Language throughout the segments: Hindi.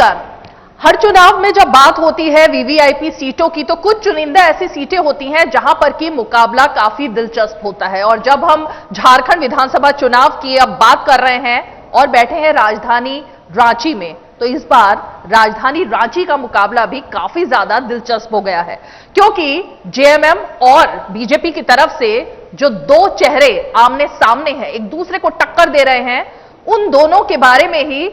नमस्कार। हर चुनाव में जब बात होती है वीवीआईपी सीटों की तो कुछ चुनिंदा ऐसी सीटें होती हैं जहां पर की मुकाबला काफी दिलचस्प होता है। और जब हम झारखंड विधानसभा चुनाव की अब बात कर रहे हैं और बैठे हैं राजधानी रांची में, तो इस बार राजधानी रांची का मुकाबला भी काफी ज्यादा दिलचस्प हो गया है, क्योंकि जेएमएम और बीजेपी की तरफ से जो दो चेहरे आमने सामने हैं, एक दूसरे को टक्कर दे रहे हैं, उन दोनों के बारे में ही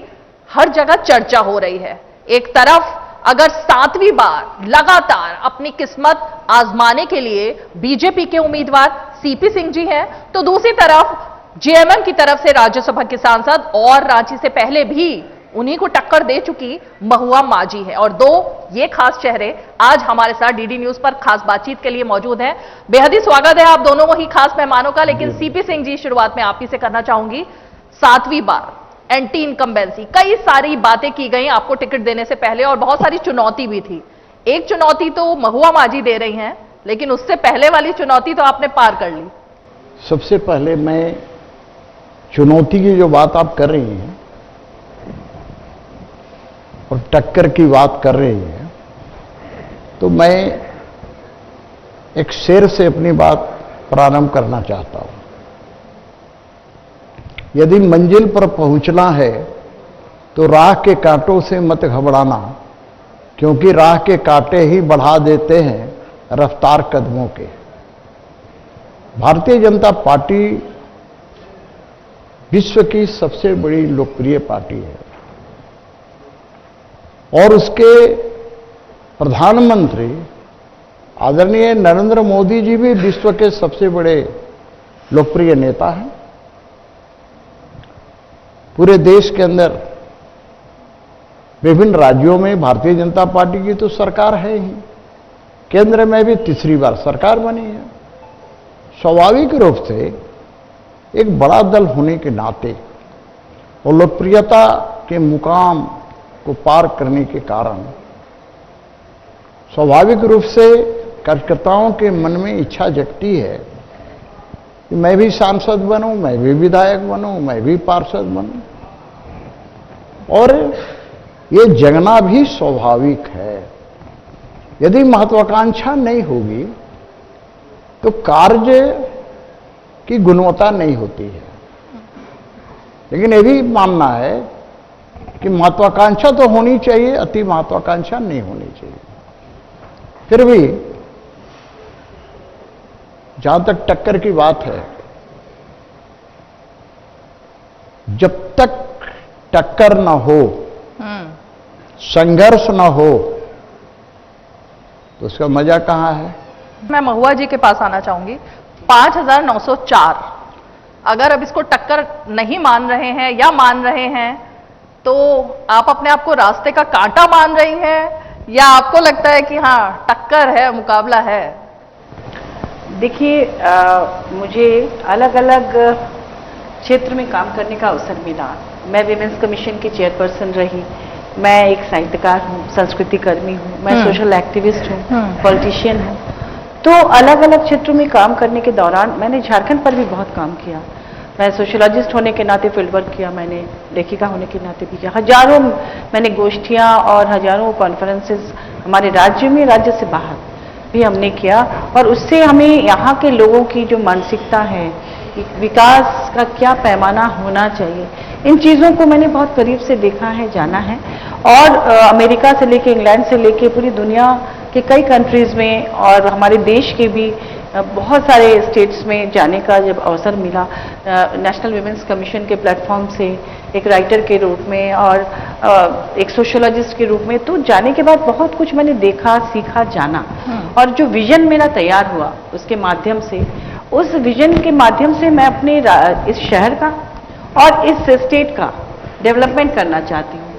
हर जगह चर्चा हो रही है। एक तरफ अगर 7वीं बार लगातार अपनी किस्मत आजमाने के लिए बीजेपी के उम्मीदवार सीपी सिंह जी हैं, तो दूसरी तरफ जेएमएम की तरफ से राज्यसभा के सांसद और रांची से पहले भी उन्हीं को टक्कर दे चुकी महुआ मांझी है। और दो ये खास चेहरे आज हमारे साथ डीडी न्यूज पर खास बातचीत के लिए मौजूद हैं। बेहद ही स्वागत है आप दोनों ही खास मेहमानों का। लेकिन सीपी सिंह जी, शुरुआत में आप ही से करना चाहूंगी। 7वीं बार एंटी इनकम्बेंसी, कई सारी बातें की गई आपको टिकट देने से पहले और बहुत सारी चुनौती भी थी। एक चुनौती तो महुआ मांझी दे रही हैं, लेकिन उससे पहले वाली चुनौती तो आपने पार कर ली। सबसे पहले मैं चुनौती की जो बात आप कर रही हैं और टक्कर की बात कर रही हैं, तो मैं एक शेर से अपनी बात प्रारंभ करना चाहता हूं। यदि मंजिल पर पहुंचना है तो राह के कांटों से मत घबराना, क्योंकि राह के कांटे ही बढ़ा देते हैं रफ्तार कदमों के। भारतीय जनता पार्टी विश्व की सबसे बड़ी लोकप्रिय पार्टी है और उसके प्रधानमंत्री आदरणीय नरेंद्र मोदी जी भी विश्व के सबसे बड़े लोकप्रिय नेता हैं। पूरे देश के अंदर विभिन्न राज्यों में भारतीय जनता पार्टी की तो सरकार है ही, केंद्र में भी तीसरी बार सरकार बनी है। स्वाभाविक रूप से एक बड़ा दल होने के नाते और लोकप्रियता के मुकाम को पार करने के कारण स्वाभाविक रूप से कार्यकर्ताओं के मन में इच्छा जगती है कि मैं भी सांसद बनूं, मैं भी विधायक बनूं, मैं भी पार्षद बनूं। और ये जगना भी स्वाभाविक है। यदि महत्वाकांक्षा नहीं होगी तो कार्य की गुणवत्ता नहीं होती है। लेकिन यह भी मानना है कि महत्वाकांक्षा तो होनी चाहिए, अति महत्वाकांक्षा नहीं होनी चाहिए। फिर भी जहां तक टक्कर की बात है, जब तक टक्कर न हो, संघर्ष न हो, तो उसका मजा कहां है। मैं महुआ जी के पास आना चाहूंगी। 5904, अगर अब इसको टक्कर नहीं मान रहे हैं या मान रहे हैं, तो आप अपने आप को रास्ते का कांटा मान रही हैं या आपको लगता है कि हाँ टक्कर है, मुकाबला है? देखिए, मुझे अलग अलग क्षेत्र में काम करने का अवसर मिला। मैं विमेंस कमीशन की चेयरपर्सन रही, मैं एक साहित्यकार हूँ, संस्कृति कर्मी हूँ, मैं सोशल एक्टिविस्ट हूँ, पॉलिटिशियन हूँ। तो अलग अलग क्षेत्रों में काम करने के दौरान मैंने झारखंड पर भी बहुत काम किया। मैं सोशोलॉजिस्ट होने के नाते फील्ड वर्क किया, मैंने लेखिका होने के नाते भी किया। हजारों मैंने गोष्ठियाँ और हजारों कॉन्फ्रेंसेस हमारे राज्य में, राज्य से बाहर भी हमने किया। और उससे हमें यहाँ के लोगों की जो मानसिकता है, विकास का क्या पैमाना होना चाहिए, इन चीज़ों को मैंने बहुत करीब से देखा है, जाना है। और अमेरिका से लेके, इंग्लैंड से लेके पूरी दुनिया के कई कंट्रीज़ में और हमारे देश के भी बहुत सारे स्टेट्स में जाने का जब अवसर मिला, नेशनल विमेंस कमीशन के प्लेटफॉर्म से एक राइटर के रूप में और एक सोशोलॉजिस्ट के रूप में, तो जाने के बाद बहुत कुछ मैंने देखा, सीखा, जाना। और जो विजन मेरा तैयार हुआ उसके माध्यम से, उस विजन के माध्यम से मैं अपने इस शहर का और इस स्टेट का डेवलपमेंट करना चाहती हूँ।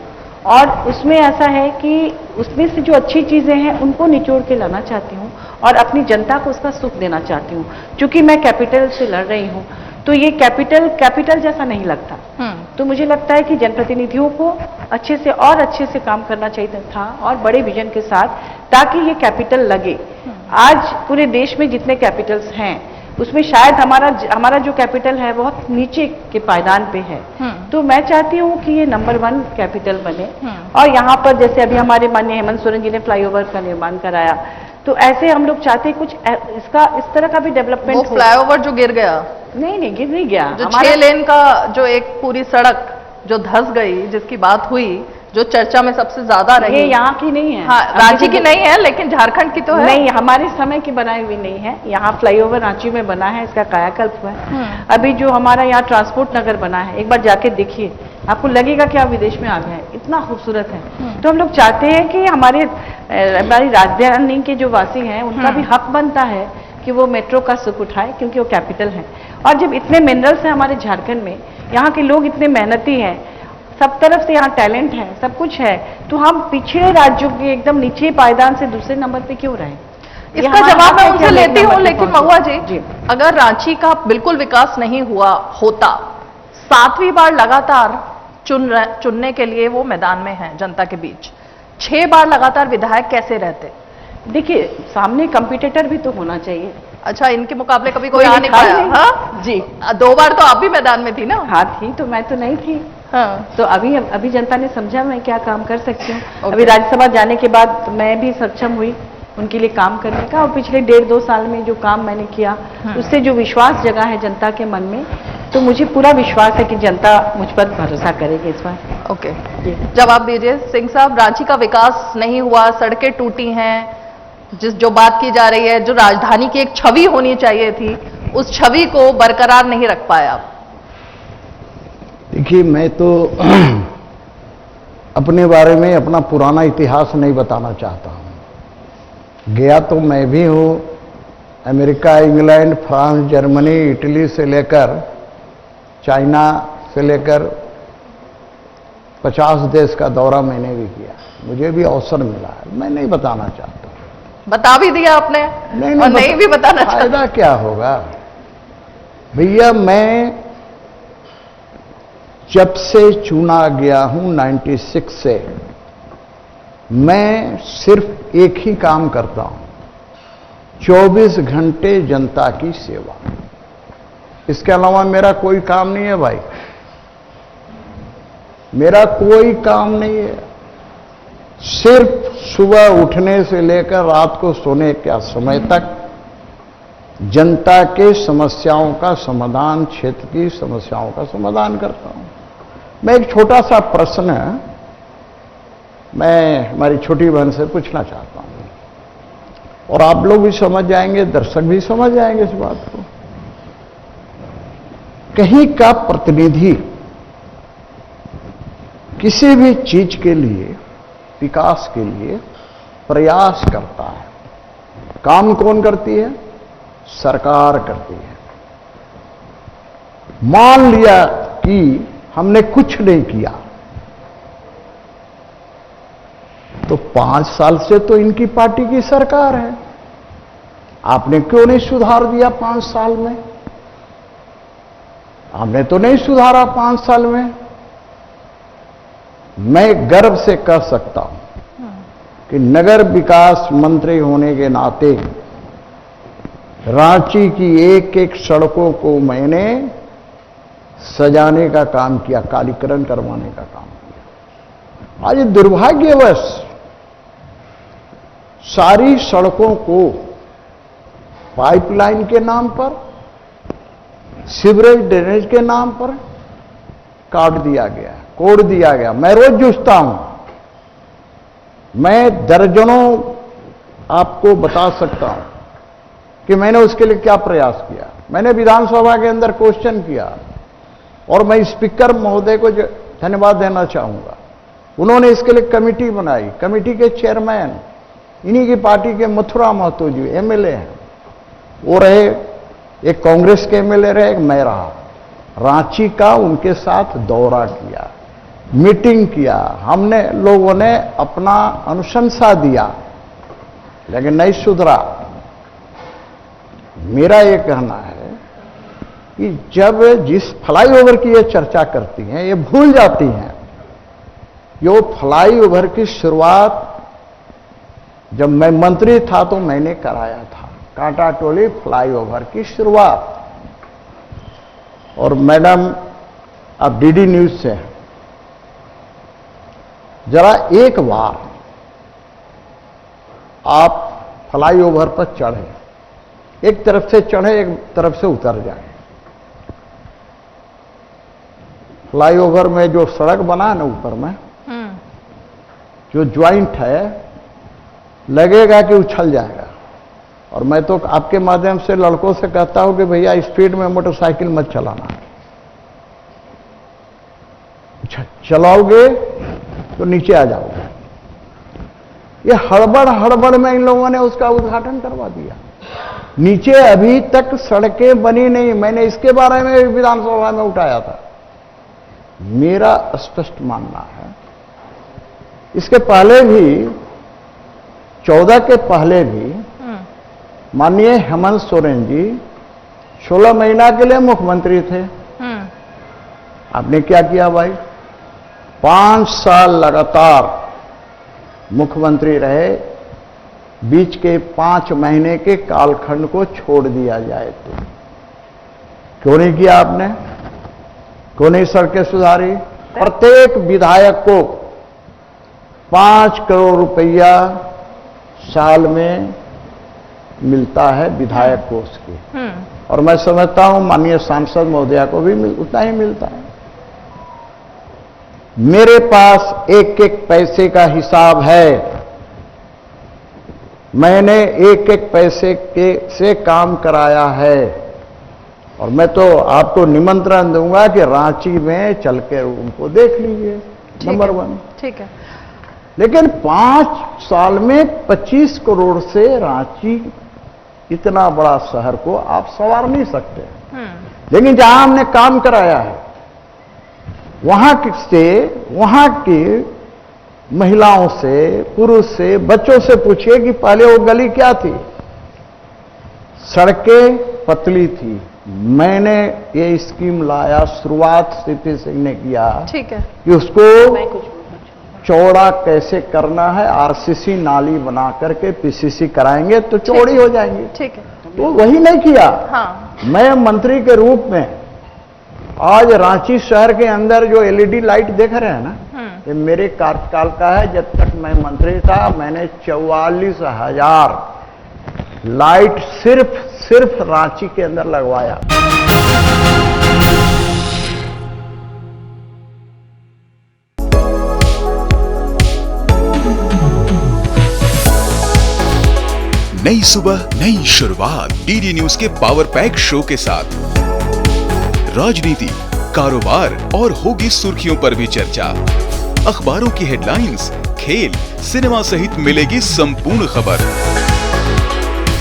और उसमें ऐसा है कि उसमें से जो अच्छी चीज़ें हैं उनको निचोड़ के लाना चाहती हूँ और अपनी जनता को उसका सुख देना चाहती हूँ। क्योंकि मैं कैपिटल से लड़ रही हूँ, तो ये कैपिटल जैसा नहीं लगता। तो मुझे लगता है कि जनप्रतिनिधियों को अच्छे से और अच्छे से काम करना चाहिए था और बड़े विजन के साथ, ताकि ये कैपिटल लगे। आज पूरे देश में जितने कैपिटल्स हैं उसमें शायद हमारा जो कैपिटल है बहुत नीचे के पायदान पे है। तो मैं चाहती हूँ कि ये नंबर 1 कैपिटल बने। और यहाँ पर जैसे अभी हमारे माननीय हेमंत सोरेन जी ने फ्लाईओवर का निर्माण कराया, तो ऐसे हम लोग चाहते हैं कुछ इस तरह का भी डेवलपमेंट हो। फ्लाईओवर जो गिर गया, नहीं गिर नहीं गया, जो 6 लेन का जो एक पूरी सड़क जो धंस गई, जिसकी बात हुई, जो चर्चा में सबसे ज्यादा रही, ये यहाँ की नहीं है। हाँ, रांची की नहीं है, लेकिन झारखंड की तो है। नहीं, हमारे समय की बनाई हुई नहीं है। यहाँ फ्लाईओवर रांची में बना है, इसका कायाकल्प हुआ है। अभी जो हमारा यहाँ ट्रांसपोर्ट नगर बना है, एक बार जाके देखिए, आपको लगेगा कि आप विदेश में आ गए हैं, इतना खूबसूरत है। तो हम लोग चाहते हैं कि हमारी राजधानी के जो वासी हैं, उनका भी हक बनता है कि वो मेट्रो का सुख उठाए, क्योंकि वो कैपिटल है। और जब इतने मिनरल्स हैं हमारे झारखंड में, यहाँ के लोग इतने मेहनती हैं, सब तरफ से यहाँ टैलेंट है, सब कुछ है, तो हम पिछड़े राज्यों के एकदम नीचे पायदान से दूसरे नंबर पे क्यों रहे? इसका जवाब मैं उनसे लेती हूँ, लेकिन महुआ जी, अगर रांची का बिल्कुल विकास नहीं हुआ होता, 7वीं बार लगातार चुनने के लिए वो मैदान में हैं जनता के बीच, 6 बार लगातार विधायक कैसे रहते? देखिए, सामने कंपटीटर भी तो होना चाहिए। अच्छा, इनके मुकाबले कभी कोई आ नहीं पाया? हाँ जी, 2 बार तो आप भी मैदान में थी ना? हाँ थी, तो मैं तो नहीं थी। हाँ, तो अभी जनता ने समझा मैं क्या काम कर सकती हूँ। अभी राज्यसभा जाने के बाद मैं भी सक्षम हुई उनके लिए काम करने का, और पिछले 1.5-2 साल में जो काम मैंने किया, उससे जो विश्वास जगा है जनता के मन में, तो मुझे पूरा विश्वास है कि जनता मुझ पर भरोसा करेगी इस बार। ओके, जवाब दीजिए सिंह साहब। रांची का विकास नहीं हुआ, सड़कें टूटी हैं, जो बात की जा रही है, जो राजधानी की एक छवि होनी चाहिए थी, उस छवि को बरकरार नहीं रख पाया आप। देखिए, मैं तो अपने बारे में अपना पुराना इतिहास नहीं बताना चाहता हूं। गया तो मैं भी हूं, America, England, France, Germany, Italy से लेकर चाइना से लेकर 50 देश का दौरा मैंने भी किया, मुझे भी अवसर मिला है। मैं नहीं बताना चाहता। बता भी दिया आपने, नहीं भी बताना चाहता। फायदा क्या होगा भैया? मैं जब से चुना गया हूं 96 से, मैं सिर्फ एक ही काम करता हूं, 24 घंटे जनता की सेवा। इसके अलावा मेरा कोई काम नहीं है भाई, मेरा कोई काम नहीं है। सिर्फ सुबह उठने से लेकर रात को सोने के समय तक जनता के समस्याओं का समाधान, क्षेत्र की समस्याओं का समाधान करता हूं। मैं एक छोटा सा प्रश्न मैं हमारी छोटी बहन से पूछना चाहता हूं, और आप लोग भी समझ जाएंगे, दर्शक भी समझ जाएंगे इस बात को। कहीं का प्रतिनिधि किसी भी चीज के लिए, विकास के लिए प्रयास करता है, काम कौन करती है? सरकार करती है। मान लिया कि हमने कुछ नहीं किया, तो 5 साल से तो इनकी पार्टी की सरकार है, आपने क्यों नहीं सुधार दिया 5 साल में? आपने तो नहीं सुधारा 5 साल में। मैं गर्व से कह सकता हूं कि नगर विकास मंत्री होने के नाते रांची की एक एक सड़कों को मैंने सजाने का काम किया, कालीकरण करवाने का काम किया। आज दुर्भाग्यवश सारी सड़कों को पाइपलाइन के नाम पर, सीवरेज ड्रेनेज के नाम पर काट दिया गया, कोड़ दिया गया। मैं रोज जूझता हूं, मैं दर्जनों आपको बता सकता हूं कि मैंने उसके लिए क्या प्रयास किया। मैंने विधानसभा के अंदर क्वेश्चन किया, और मैं स्पीकर महोदय को धन्यवाद देना चाहूंगा। उन्होंने इसके लिए कमेटी बनाई, कमेटी के चेयरमैन इन्हीं की पार्टी के मथुरा महतो जी एमएलए हैं, वो रहे, एक कांग्रेस के एमएलए रहे, एक मैं रहा। रांची का उनके साथ दौरा किया, मीटिंग किया, हमने लोगों ने अपना अनुशंसा दिया, लेकिन नहीं सुधरा। मेरा ये कहना है कि जब जिस फ्लाईओवर की ये चर्चा करती हैं, ये भूल जाती हैं यो फ्लाईओवर की शुरुआत जब मैं मंत्री था तो मैंने कराया था। कांटा टोली फ्लाईओवर की शुरुआत। और मैडम, अब डीडी न्यूज से जरा एक बार आप फ्लाईओवर पर चढ़े, एक तरफ से चढ़े एक तरफ से उतर जाए। फ्लाईओवर में जो सड़क बना है ना ऊपर में, जो ज्वाइंट है, लगेगा कि उछल जाएगा। और मैं तो आपके माध्यम से लड़कों से कहता हूं कि भैया स्पीड में मोटरसाइकिल मत चलाना, चलाओगे तो नीचे आ जाओगे। ये हड़बड़ में इन लोगों ने उसका उद्घाटन करवा दिया। नीचे अभी तक सड़कें बनी नहीं। मैंने इसके बारे में विधानसभा में उठाया था। मेरा स्पष्ट मानना है, इसके पहले भी 14 के पहले भी माननीय हेमंत सोरेन जी 16 महीना के लिए मुख्यमंत्री थे। आपने क्या किया भाई? 5 साल लगातार मुख्यमंत्री रहे, बीच के 5 महीने के कालखंड को छोड़ दिया जाए तो क्यों नहीं किया आपने? क्यों नहीं सड़कें सुधारी? प्रत्येक विधायक को 5 करोड़ रुपया साल में मिलता है विधायक कोष की, और मैं समझता हूं माननीय सांसद महोदया को भी उतना ही मिलता है। मेरे पास एक एक पैसे का हिसाब है। मैंने एक एक पैसे से काम कराया है, और मैं तो आपको निमंत्रण दूंगा कि रांची में चल के उनको देख लीजिए। नंबर 1। ठीक है। लेकिन 5 साल में 25 करोड़ से रांची इतना बड़ा शहर को आप संवार नहीं सकते। लेकिन जहां हमने काम कराया है वहां की महिलाओं से, पुरुष से, बच्चों से पूछिए कि पहले वो गली क्या थी। सड़कें पतली थी। मैंने ये स्कीम लाया, शुरुआत सीपी सिंह ने किया। ठीक है। कि उसको चौड़ा कैसे करना है, आरसीसी नाली बना करके पीसीसी कराएंगे तो चौड़ी हो जाएंगी। ठीक है। तो वही नहीं किया। हाँ। मैं मंत्री के रूप में आज रांची शहर के अंदर जो एलईडी लाइट देख रहे हैं ना, ये मेरे कार्यकाल का है। जब तक मैं मंत्री था मैंने 44,000 लाइट सिर्फ रांची के अंदर लगवाया। नई सुबह, नई शुरुआत। डीडी न्यूज के पावर पैक शो के साथ राजनीति, कारोबार और होगी सुर्खियों पर भी चर्चा। अखबारों की हेडलाइंस, खेल, सिनेमा सहित मिलेगी संपूर्ण खबर।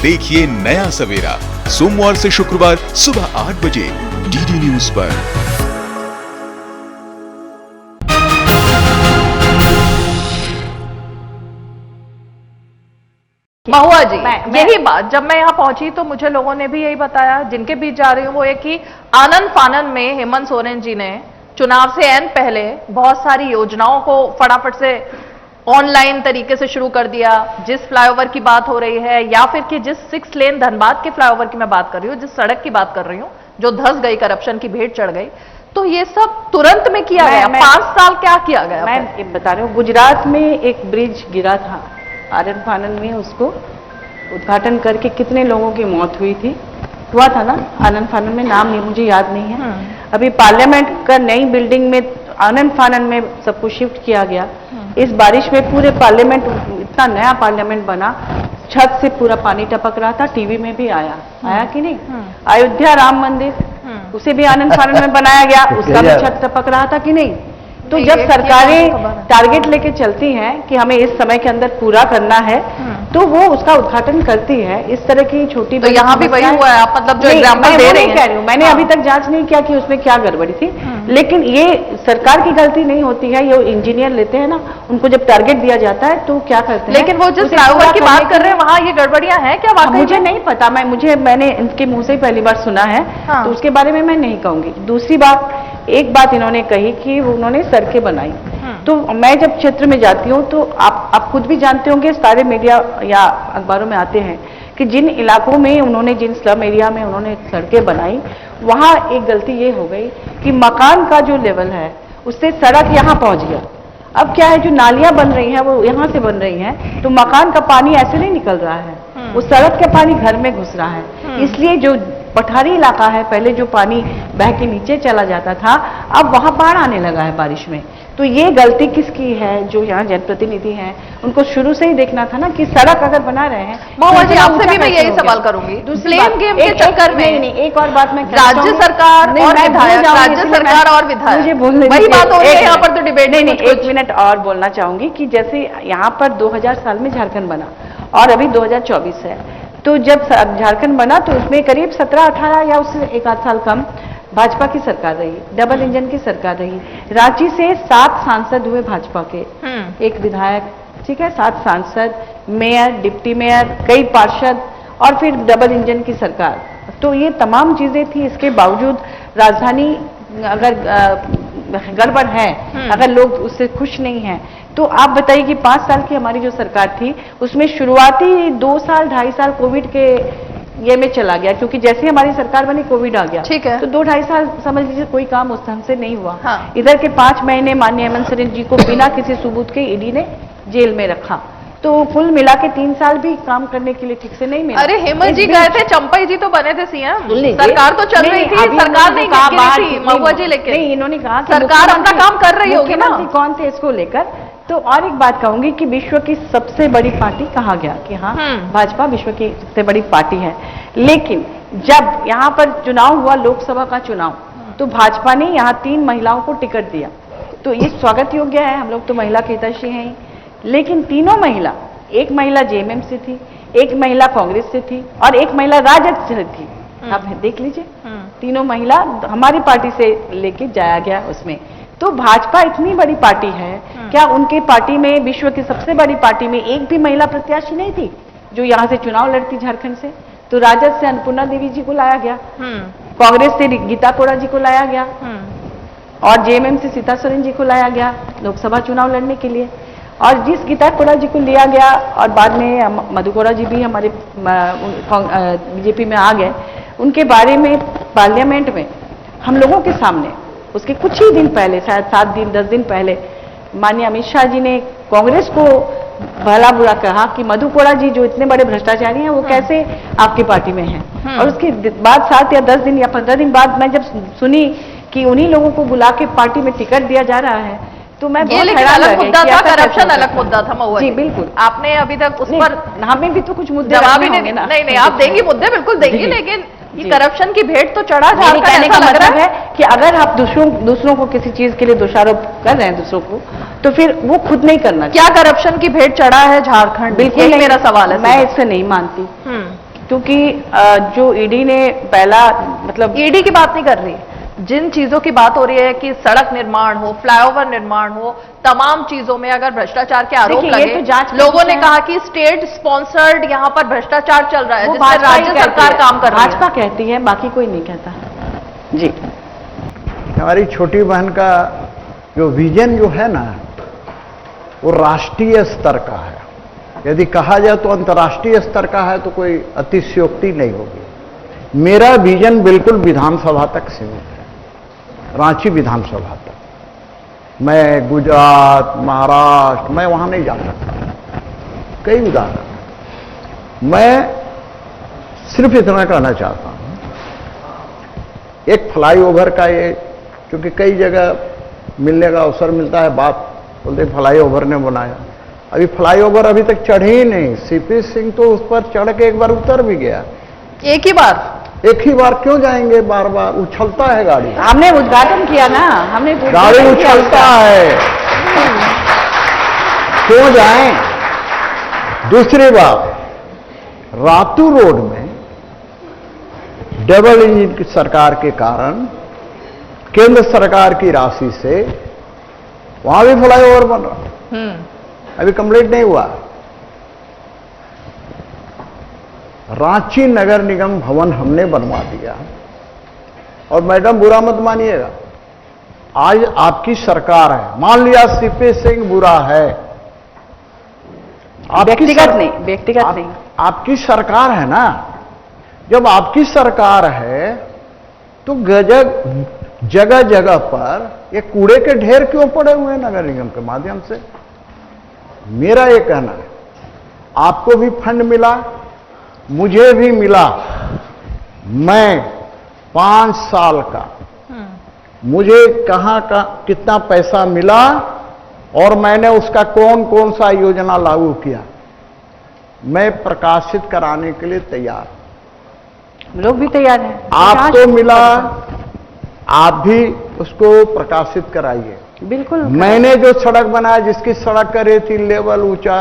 देखिए नया सवेरा सोमवार से शुक्रवार सुबह 8 बजे डीडी न्यूज पर। महुआ जी, यही बात जब मैं यहाँ पहुंची तो मुझे लोगों ने भी यही बताया, जिनके बीच जा रही हूँ, वो ये कि आनन फानन में हेमंत सोरेन जी ने चुनाव से एन पहले बहुत सारी योजनाओं को फटाफट से ऑनलाइन तरीके से शुरू कर दिया। जिस फ्लाईओवर की बात हो रही है, या फिर कि जिस 6 लेन धनबाद के फ्लाईओवर की मैं बात कर रही हूँ, जिस सड़क की बात कर रही हूँ जो धंस गई, करप्शन की भेंट चढ़ गई, तो ये सब तुरंत में किया गया। 5 साल क्या किया गया? मैं बता रही हूँ, गुजरात में एक ब्रिज गिरा था आनन फानन में, उसको उद्घाटन करके कितने लोगों की मौत हुई थी, हुआ था ना आनन फानन में। नाम नहीं, मुझे याद नहीं है। अभी पार्लियामेंट का नई बिल्डिंग में आनन फानन में सब कुछ शिफ्ट किया गया। इस बारिश में पूरे पार्लियामेंट, इतना नया पार्लियामेंट बना, छत से पूरा पानी टपक रहा था। टीवी में भी आया कि नहीं? अयोध्या राम मंदिर, उसे भी आनन फानन में बनाया गया, उसका भी छत टपक रहा था कि नहीं? तो जब सरकारें टारगेट लेके चलती हैं कि हमें इस समय के अंदर पूरा करना है, तो वो उसका उद्घाटन करती है। इस तरह की छोटी, तो यहाँ भी वही हुआ है। आप मतलब जो एग्जांपल दे रही हैं, कह रही हूँ, मैंने अभी तक जांच नहीं किया कि उसमें क्या गड़बड़ी थी, लेकिन ये सरकार की गलती नहीं होती है। ये इंजीनियर लेते हैं ना, उनको जब टारगेट दिया जाता है तो क्या करते हैं। लेकिन वो जिस फ्लाईओवर की बात कर रहे हैं वहां ये गड़बड़ियां हैं क्या वाकई? मुझे नहीं पता, मैंने इनके मुंह से ही पहली बार सुना है, तो उसके बारे में मैं नहीं कहूंगी। दूसरी बात, एक बात इन्होंने कही कि उन्होंने सड़कें बनाई, तो मैं जब क्षेत्र में जाती हूँ तो आप खुद भी जानते होंगे, सारे मीडिया या अखबारों में आते हैं कि जिन इलाकों में उन्होंने, जिन स्लम एरिया में उन्होंने सड़कें बनाई, वहां एक गलती ये हो गई कि मकान का जो लेवल है उससे सड़क यहाँ पहुंच गया। अब क्या है, जो नालियां बन रही हैं वो यहाँ से बन रही हैं, तो मकान का पानी ऐसे नहीं निकल रहा है, वो सड़क का पानी घर में घुस रहा है। इसलिए जो पठारी इलाका है, पहले जो पानी बह के नीचे चला जाता था, अब वहां बाढ़ आने लगा है बारिश में। तो ये गलती किसकी है? जो यहाँ जनप्रतिनिधि हैं, उनको शुरू से ही देखना था ना कि सड़क अगर बना रहे हैं। महुआ जी, आपसे भी मैं यही सवाल करूंगी, ब्लेम गेम के चक्कर में नहीं, एक और बात मैं राज्य सरकार और विधायक, राज्य सरकार और विधायक, मुझे बोलने वही बात हो रही है यहाँ पर, तो डिबेट नहीं, 1 मिनट और बोलना चाहूंगी कि जैसे यहाँ पर 2000 साल में झारखंड बना और अभी 2024 है, तो जब झारखंड बना तो उसमें करीब 17-18 या उससे एक आध साल कम भाजपा की सरकार रही, डबल इंजन की सरकार रही। रांची से 7 सांसद हुए भाजपा के, एक विधायक, ठीक है, 7 सांसद, मेयर, डिप्टी मेयर, कई पार्षद, और फिर डबल इंजन की सरकार। तो ये तमाम चीजें थी। इसके बावजूद राजधानी अगर गड़बड़ है, अगर लोग उससे खुश नहीं हैं, तो आप बताइए कि 5 साल की हमारी जो सरकार थी उसमें शुरुआती 2 साल 2.5 साल कोविड के ये में चला गया, क्योंकि जैसे हमारी सरकार बनी कोविड आ गया, ठीक है, तो 2-2.5 साल समझ लीजिए कोई काम उस ढंग से नहीं हुआ। हाँ। इधर के 5 महीने माननीय हेमंत सोरेन जी को बिना किसी सबूत के ईडी ने जेल में रखा, तो कुल मिला के 3 साल भी काम करने के लिए ठीक से नहीं मिला। अरे हेमंत जी गए थे, चंपई जी तो बने थे सीएम, सरकार तो चल रही थी, सरकार नहीं कहा थी महुआ जी, लेकिन नहीं, इन्होंने कहा सरकार अपना काम कर रही होगी ना। कौन थे इसको लेकर? तो और एक बात कहूंगी कि विश्व की सबसे बड़ी पार्टी कहा गया कि हाँ भाजपा विश्व की सबसे बड़ी पार्टी है, लेकिन जब यहाँ पर चुनाव हुआ, लोकसभा का चुनाव, तो भाजपा ने यहाँ 3 महिलाओं को टिकट दिया, तो ये स्वागत योग्य है, हम लोग तो महिला के हितैषी हैं। लेकिन तीनों महिला, एक महिला जेएमएम से थी, एक महिला कांग्रेस से थी और एक महिला राजद से थी। आप देख लीजिए, तीनों महिला हमारी पार्टी से लेके जाया गया उसमें। तो भाजपा इतनी बड़ी पार्टी है, क्या उनके पार्टी में, विश्व की सबसे बड़ी पार्टी में, एक भी महिला प्रत्याशी नहीं थी जो यहाँ से चुनाव लड़ती झारखंड से? तो राजद से अन्नपूर्णा देवी जी को लाया गया, कांग्रेस से गीता कोड़ा जी को लाया गया, और जेएमएम से सीता सोरेन जी को लाया गया लोकसभा चुनाव लड़ने के लिए। और जिस गीता कोड़ा जी को लिया गया और बाद में मधु कोड़ा जी भी हमारे बीजेपी में आ गए, उनके बारे में पार्लियामेंट में हम लोगों के सामने उसके कुछ ही दिन पहले, शायद 7 दिन 10 दिन पहले, माननीय अमित शाह जी ने कांग्रेस को भला बुरा कहा कि मधु कोड़ा जी जो इतने बड़े भ्रष्टाचारी हैं वो कैसे आपकी पार्टी में हैं। और उसके बाद 7 या 10 दिन या 15 दिन बाद मैं जब सुनी कि उन्हीं लोगों को बुला के पार्टी में टिकट दिया जा रहा है, तो मैं ये लेकिन अलग मुद्दा था, करप्शन अलग मुद्दा था महुआ जी। बिल्कुल, आपने अभी तक उस पर हमें भी तो कुछ मुद्दे जवाब ही नहीं, आप देंगी मुद्दे, बिल्कुल देंगी, लेकिन ये करप्शन की भेंट तो चढ़ा झारखंड, कहने का ऐसा लग रहा मतलब है कि अगर आप दूसरों को किसी चीज के लिए दोषारोप कर रहे हैं दूसरों को, तो फिर वो खुद नहीं करना। क्या करप्शन की भेंट चढ़ा है झारखंड? बिल्कुल यही मेरा सवाल है। मैं इससे नहीं मानती, क्योंकि जो ईडी ने पहला, मतलब ईडी की बात नहीं कर रही, जिन चीजों की बात हो रही है कि सड़क निर्माण हो, फ्लाईओवर निर्माण हो, तमाम चीजों में अगर भ्रष्टाचार के आरोप लगे, तो लोगों ने कहा कि स्टेट स्पॉन्सर्ड यहाँ पर भ्रष्टाचार चल रहा है, जिसमें राज्य सरकार काम कर रही है। भाजपा कहती है, बाकी कोई नहीं कहता जी। हमारी छोटी बहन का जो विजन जो है ना, वो राष्ट्रीय स्तर का है। यदि कहा जाए तो अंतर्राष्ट्रीय स्तर का है, तो कोई अतिशयोक्ति नहीं होगी। मेरा विजन बिल्कुल विधानसभा तक सीमित है, रांची विधानसभा तक। मैं गुजरात, महाराष्ट्र, मैं वहां नहीं जा सकता। कई उदाहरण। मैं सिर्फ इतना कहना चाहता हूं, एक फ्लाईओवर का ये, क्योंकि कई जगह मिलने का अवसर मिलता है, बात बोलते फ्लाईओवर ने बनाया। अभी फ्लाईओवर अभी तक चढ़े ही नहीं। सीपी सिंह तो उस पर चढ़ के एक बार उतर भी गया। एक ही बार क्यों जाएंगे? बार बार उछलता है गाड़ी। हमने उद्घाटन किया ना, हमने गाड़ी उछलता है, क्यों जाएं? दूसरी बात, रातू रोड में डबल इंजन की सरकार के कारण केंद्र सरकार की राशि से वहां भी फ्लाईओवर बन रहा, अभी कंप्लीट नहीं हुआ। रांची नगर निगम भवन हमने बनवा दिया। और मैडम बुरा मत मानिएगा, आज आपकी सरकार है, मान लिया सीपी सिंह बुरा है, व्यक्तिगत नहीं, व्यक्तिगत नहीं। आपकी सरकार है ना, जब आपकी सरकार है तो जगह जगह पर ये कूड़े के ढेर क्यों पड़े हुए हैं नगर निगम के माध्यम से? मेरा ये कहना है, आपको भी फंड मिला, मुझे भी मिला। मैं 5 साल का, मुझे कहां का कितना पैसा मिला और मैंने उसका कौन कौन सा योजना लागू किया, मैं प्रकाशित कराने के लिए तैयार। लोग भी तैयार हैं। आपको मिला, आप भी उसको प्रकाशित कराइए। बिल्कुल। मैंने जो सड़क बनाया, जिसकी सड़क का रेती लेवल ऊंचा,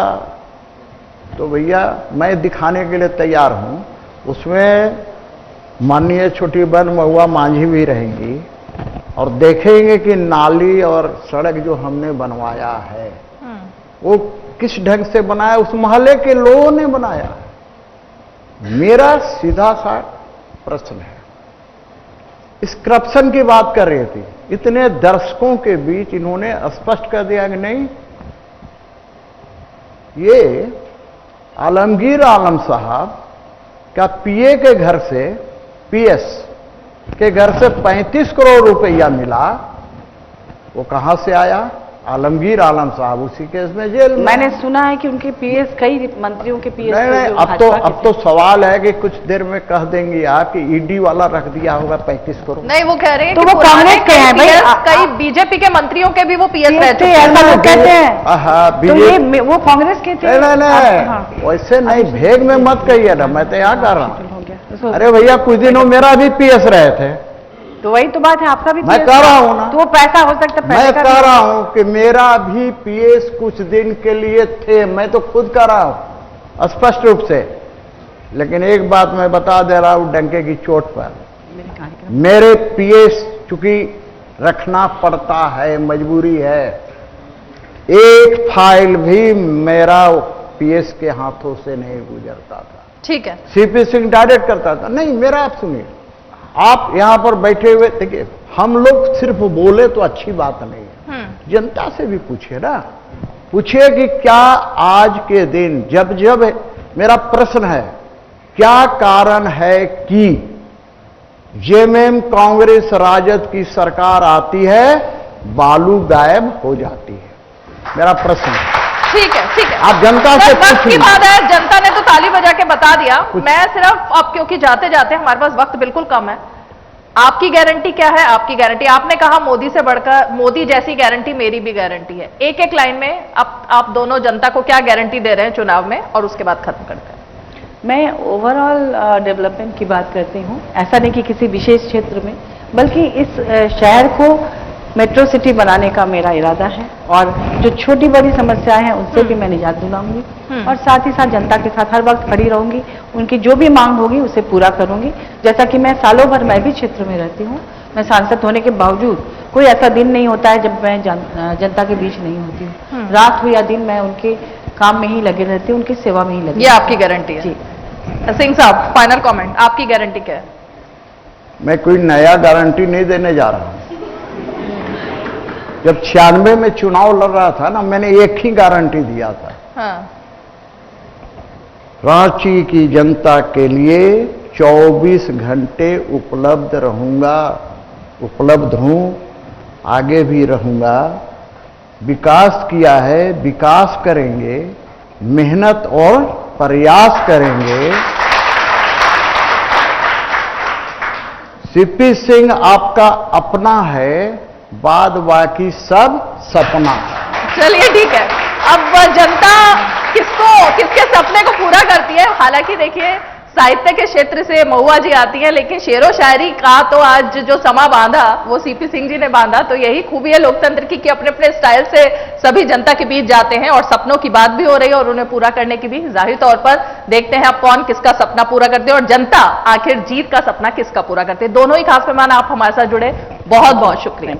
तो भैया मैं दिखाने के लिए तैयार हूं। उसमें माननीय छोटी बहन महुआ मांझी भी रहेंगी और देखेंगे कि नाली और सड़क जो हमने बनवाया है वो किस ढंग से बनाया, उस मोहल्ले के लोगों ने बनाया। मेरा सीधा सा प्रश्न है, इस करप्शन की बात कर रही थी, इतने दर्शकों के बीच इन्होंने स्पष्ट कर दिया कि नहीं, ये आलमगीर आलम साहब का पीए के घर से, पीएस के घर से 35 करोड़ रुपया मिला। वो कहां से आया? आलमगीर आलम साहब उसी केस में जेल में। मैंने सुना है कि उनके पीएस, कई मंत्रियों के पीएस। नहीं, अब तो सवाल है कि कुछ देर में कह देंगी आप कि ईडी वाला रख दिया होगा 35 करोड़। नहीं, वो कह रहे हैं तो कि वो कांग्रेस के हैं भाई, कई बीजेपी के मंत्रियों के भी वो पीएस रह चुके हैं। ऐसा लोग कहते हैं। हाँ, तो ये वो कांग्रेस के थे। नहीं, वैसे नहीं, भेग में मत कहिए ना, मैं तो यहाँ कर रहा हूँ। अरे भैया, कुछ दिनों मेरा भी पीएस रहे थे, तो वही तो बात है, आपका भी मैं कह रहा हूं ना, तो वो पैसा हो सकता है। मैं कह रहा हूं कि मेरा भी पीएस कुछ दिन के लिए थे, मैं तो खुद कह रहा हूं स्पष्ट रूप से। लेकिन एक बात मैं बता दे रहा हूं डंके की चोट पर, मेरे पीएस चूंकि रखना पड़ता है, मजबूरी है, एक फाइल भी मेरा पीएस के हाथों से नहीं गुजरता था। ठीक है, सीपी सिंह डायरेक्ट करता था। नहीं, मेरा आप सुनिए, आप यहां पर बैठे हुए देखिए, हम लोग सिर्फ बोले तो अच्छी बात नहीं है, जनता से भी पूछिए ना, पूछिए कि क्या आज के दिन जब जब मेरा प्रश्न है, क्या कारण है कि जेएमएम कांग्रेस राजद की सरकार आती है, बालू गायब हो जाती है? मेरा प्रश्न है। ठीक है, ठीक है, आप जनता से वक्त की पूछिए। बात है, जनता ने तो ताली बजा के बता दिया। मैं सिर्फ अब, क्योंकि जाते जाते हमारे पास वक्त बिल्कुल कम है, आपकी गारंटी क्या है? आपकी गारंटी, आपने कहा मोदी से बढ़कर, मोदी जैसी गारंटी मेरी भी गारंटी है। एक एक लाइन में आप दोनों जनता को क्या गारंटी दे रहे हैं चुनाव में, और उसके बाद खत्म करते हैं। मैं ओवरऑल डेवलपमेंट की बात करती हूँ, ऐसा नहीं कि किसी विशेष क्षेत्र में, बल्कि इस शहर को मेट्रो सिटी बनाने का मेरा इरादा है, और जो छोटी बड़ी समस्याएं हैं उनसे भी मैं निजात दिलाऊंगी, और साथ ही साथ जनता के साथ हर वक्त खड़ी रहूंगी, उनकी जो भी मांग होगी उसे पूरा करूंगी। जैसा कि मैं सालों भर मैं भी क्षेत्र में रहती हूँ, मैं सांसद होने के बावजूद कोई ऐसा दिन नहीं होता है जब मैं जनता के बीच नहीं होती हूँ। रात हो या दिन मैं उनके काम में ही लगे रहती हूँ, उनकी सेवा में ही लगी। ये आपकी गारंटी है? जी। सिंह साहब, फाइनल कमेंट, आपकी गारंटी क्या है? मैं कोई नया गारंटी नहीं देने जा रहा हूं। जब 96 में चुनाव लड़ रहा था ना, मैंने एक ही गारंटी दिया था, हाँ। रांची की जनता के लिए 24 घंटे उपलब्ध रहूंगा, उपलब्ध हूं, आगे भी रहूंगा। विकास किया है, विकास करेंगे, मेहनत और प्रयास करेंगे। सीपी सिंह आपका अपना है, बाद बाकी सब सपना। चलिए ठीक है, अब जनता किसके सपने को पूरा करती है? हालांकि देखिए, साहित्य के क्षेत्र से महुआ जी आती है, लेकिन शेरो शायरी का तो आज जो समा बांधा वो सीपी सिंह जी ने बांधा। तो यही खूबी है लोकतंत्र की कि अपने अपने स्टाइल से सभी जनता के बीच जाते हैं, और सपनों की बात भी हो रही है और उन्हें पूरा करने की भी। जाहिर तौर पर देखते हैं अब कौन किसका सपना पूरा करते हैं, और जनता आखिर जीत का सपना किसका पूरा करते हैं। दोनों ही खास मेहमान आप हमारे साथ जुड़े, बहुत बहुत शुक्रिया।